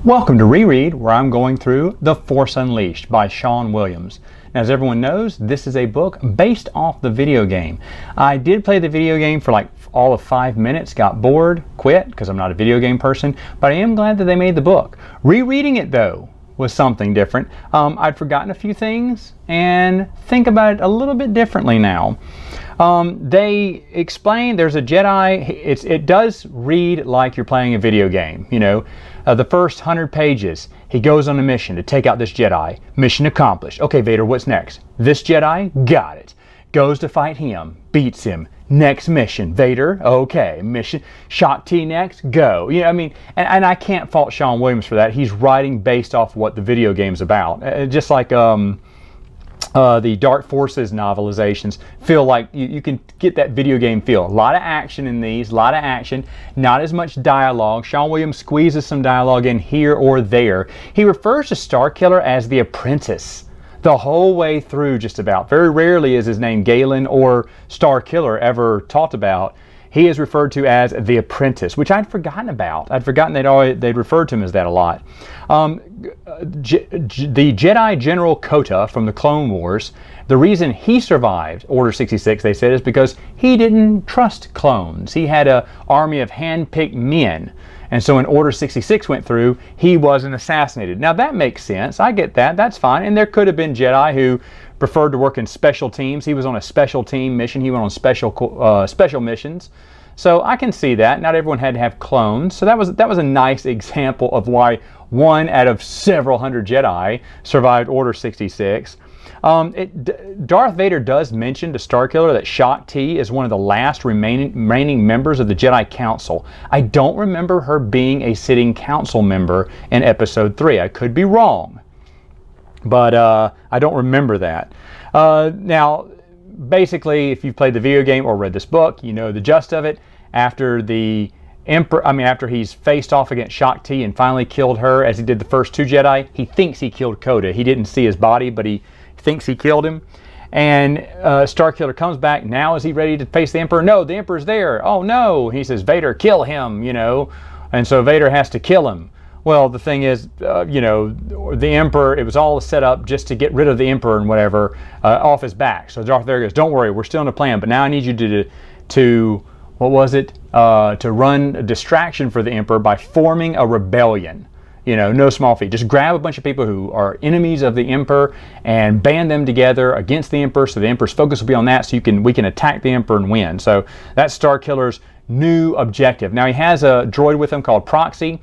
Welcome to Reread, where I'm going through The Force Unleashed by Sean Williams. Now, as everyone knows, this is a book based off the video game. I did play the video game for like all of 5 minutes, got bored, quit, because I'm not a video game person, but I am glad that they made the book. Rereading it, though, was something different. I'd forgotten a few things and think about it a little bit differently now. They explain there's a Jedi. It does read like you're playing a video game. You know, the first 100 pages, he goes on a mission to take out this Jedi. Mission accomplished. Okay, Vader, what's next? This Jedi, got it. Goes to fight him, beats him. Next mission, Vader, okay. Mission, Shock T next, go. You know, I mean, and I can't fault Sean Williams for that. He's writing based off what the video game's about. Just like the Dark Forces novelizations feel like you can get that video game feel. A lot of action in these, a lot of action, not as much dialogue. Sean Williams squeezes some dialogue in here or there. He refers to Starkiller as the apprentice the whole way through, just about. Very rarely is his name Galen or Starkiller ever talked about. He is referred to as the apprentice, which I'd forgotten about. I'd forgotten they'd referred to him as that a lot. The Jedi General Kota from the Clone Wars, the reason he survived Order 66, they said, is because he didn't trust clones. He had an army of hand-picked men. And so when Order 66 went through, he wasn't assassinated. Now that makes sense. I get that. That's fine. And there could have been Jedi who preferred to work in special teams. He was on a special team mission. He went on special missions. So I can see that. Not everyone had to have clones. So that was a nice example of why one out of several hundred Jedi survived Order 66. Darth Vader does mention to Starkiller that Shock T is one of the last remaining members of the Jedi Council. I don't remember her being a sitting council member in Episode 3. I could be wrong, but I don't remember that. Now, basically, if you've played the video game or read this book, you know the gist of it. After the after he's faced off against Shock T and finally killed her, as he did the first two Jedi, he thinks he killed Kota. He didn't see his body, but he thinks he killed him. And Starkiller comes back. Now is he ready to face the Emperor? No, the Emperor's there. Oh no. He says, Vader, kill him, you know. And so Vader has to kill him. Well, the thing is, you know, the Emperor, it was all set up just to get rid of the Emperor and whatever off his back. So Darth Vader goes, don't worry, we're still in the plan, but now I need you to what was it? To run a distraction for the Emperor by forming a rebellion. You know, no small feat. Just grab a bunch of people who are enemies of the Emperor and band them together against the Emperor, so the Emperor's focus will be on that, so we can attack the Emperor and win. So that's Starkiller's new objective. Now he has a droid with him called Proxy.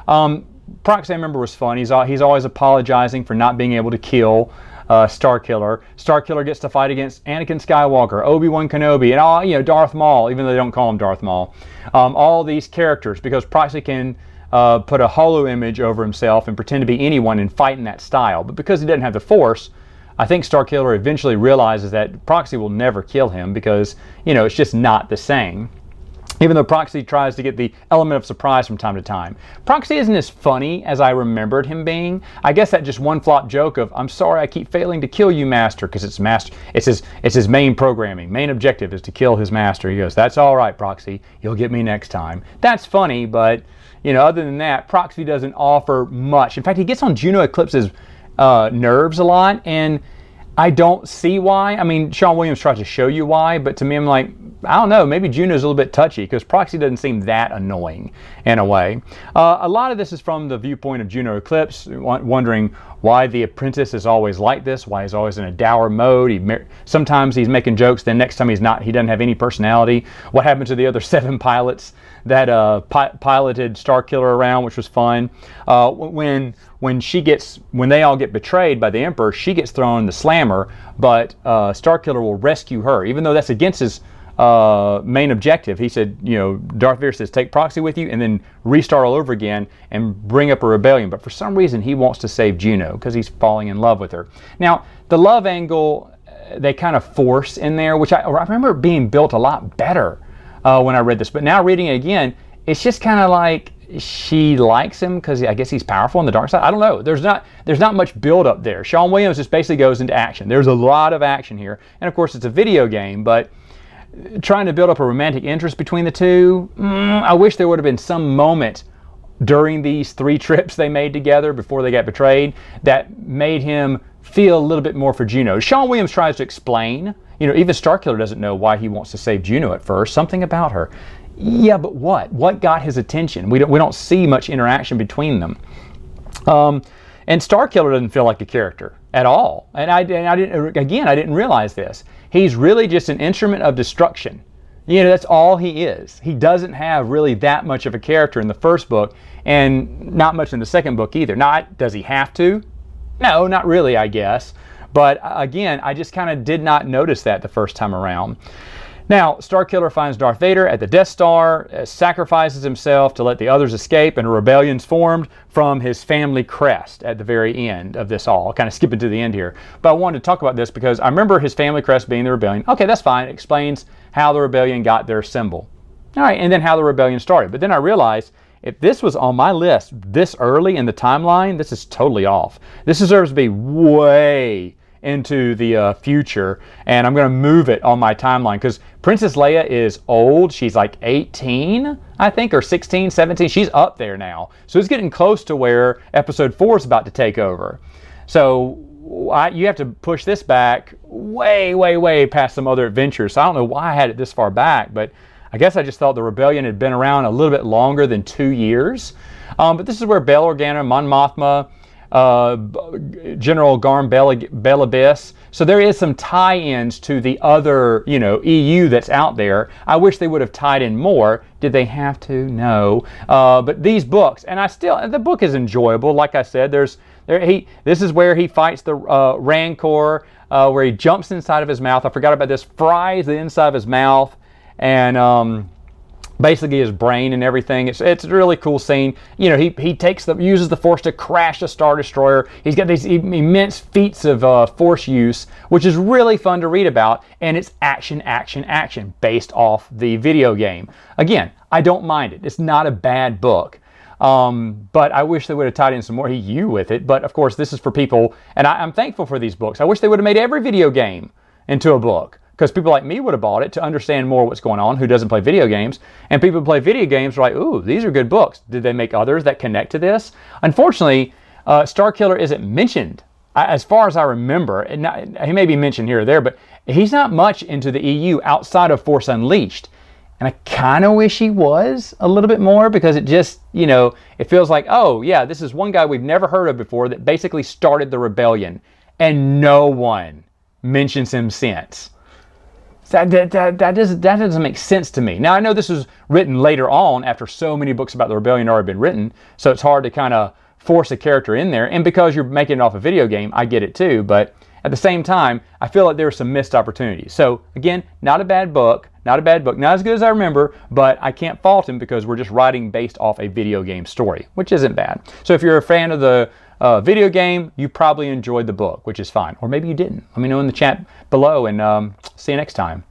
Proxy, I remember, was fun. He's always apologizing for not being able to kill Starkiller. Starkiller gets to fight against Anakin Skywalker, Obi-Wan Kenobi, and all, you know, Darth Maul, even though they don't call him Darth Maul. All these characters, because Proxy can put a holo image over himself and pretend to be anyone and fight in that style. But because he doesn't have the Force, I think Starkiller eventually realizes that Proxy will never kill him because, you know, it's just not the same. Even though Proxy tries to get the element of surprise from time to time. Proxy isn't as funny as I remembered him being. I guess that just one flop joke of, I'm sorry I keep failing to kill you, Master, because it's his main programming. Main objective is to kill his master. He goes, that's all right, Proxy. You'll get me next time. That's funny, but, you know, other than that, Proxy doesn't offer much. In fact, he gets on Juno Eclipse's nerves a lot, and I don't see why. I mean, Sean Williams tries to show you why, but to me, I'm like, I don't know, maybe Juno's a little bit touchy because Proxy doesn't seem that annoying in a way. A lot of this is from the viewpoint of Juno Eclipse, wondering why the apprentice is always like this, why he's always in a dour mode. Sometimes he's making jokes, then next time he's not. He doesn't have any personality. What happened to the other 7 pilots that piloted Starkiller around, which was fun. When they all get betrayed by the Emperor, she gets thrown in the slammer, but Starkiller will rescue her, even though that's against his main objective. He said, you know, Darth Vader says, take Proxy with you and then restart all over again and bring up a rebellion. But for some reason, he wants to save Juno because he's falling in love with her. Now, the love angle, they kind of force in there, which I remember being built a lot better when I read this. But now reading it again, it's just kind of like she likes him because I guess he's powerful on the dark side. I don't know. There's not much build up there. Sean Williams just basically goes into action. There's a lot of action here. And of course, it's a video game, but trying to build up a romantic interest between the two, I wish there would have been some moment during these 3 trips they made together before they got betrayed that made him feel a little bit more for Juno. Sean Williams tries to explain, even Starkiller doesn't know why he wants to save Juno at first, something about her. Yeah, but what? What got his attention? We don't see much interaction between them. And Starkiller doesn't feel like a character at all. And I didn't realize this. He's really just an instrument of destruction. That's all he is. He doesn't have really that much of a character in the first book, and not much in the second book either. Does he have to? No, not really, I guess. But again, I just kind of did not notice that the first time around. Now, Starkiller finds Darth Vader at the Death Star, sacrifices himself to let the others escape, and a rebellion's formed from his family crest at the very end of this all. Kind of skipping to the end here. But I wanted to talk about this because I remember his family crest being the rebellion. Okay, that's fine. It explains how the rebellion got their symbol. All right, and then how the rebellion started. But then I realized if this was on my list this early in the timeline, this is totally off. This deserves to be way into the future, and I'm going to move it on my timeline because Princess Leia is old. She's like 18, I think, or 16, 17. She's up there now. So it's getting close to where Episode 4 is about to take over. So you have to push this back way, way, way past some other adventures. So I don't know why I had it this far back, but I guess I just thought the rebellion had been around a little bit longer than 2 years. But this is where Bail Organa, Mon Mothma, General Garm Belibis. So there is some tie-ins to the other, EU that's out there. I wish they would have tied in more. Did they have to? No. But these books, and the book is enjoyable. Like I said, this is where he fights the Rancor, where he jumps inside of his mouth. I forgot about this. Fries the inside of his mouth, and basically his brain and everything. It's a really cool scene. He uses the Force to crash the Star Destroyer. He's got these immense feats of Force use, which is really fun to read about, and it's action, action, action based off the video game. Again, I don't mind it. It's not a bad book. But I wish they would have tied in some more EU with it. But of course, this is for people, and I'm thankful for these books. I wish they would have made every video game into a book, because people like me would have bought it to understand more what's going on, who doesn't play video games. And people who play video games are like, ooh, these are good books. Did they make others that connect to this? Unfortunately, Starkiller isn't mentioned, as far as I remember. He may be mentioned here or there, but he's not much into the EU outside of Force Unleashed. And I kind of wish he was a little bit more, because it just, it feels like, oh, yeah, this is one guy we've never heard of before that basically started the rebellion, and no one mentions him since. That doesn't make sense to me. Now, I know this was written later on after so many books about the rebellion already been written, so it's hard to kind of force a character in there. And because you're making it off a video game, I get it too. But at the same time, I feel like there were some missed opportunities. So again, not a bad book, not as good as I remember, but I can't fault him because we're just writing based off a video game story, which isn't bad. So if you're a fan of the video game, you probably enjoyed the book, which is fine. Or maybe you didn't. Let me know in the chat below, and see you next time.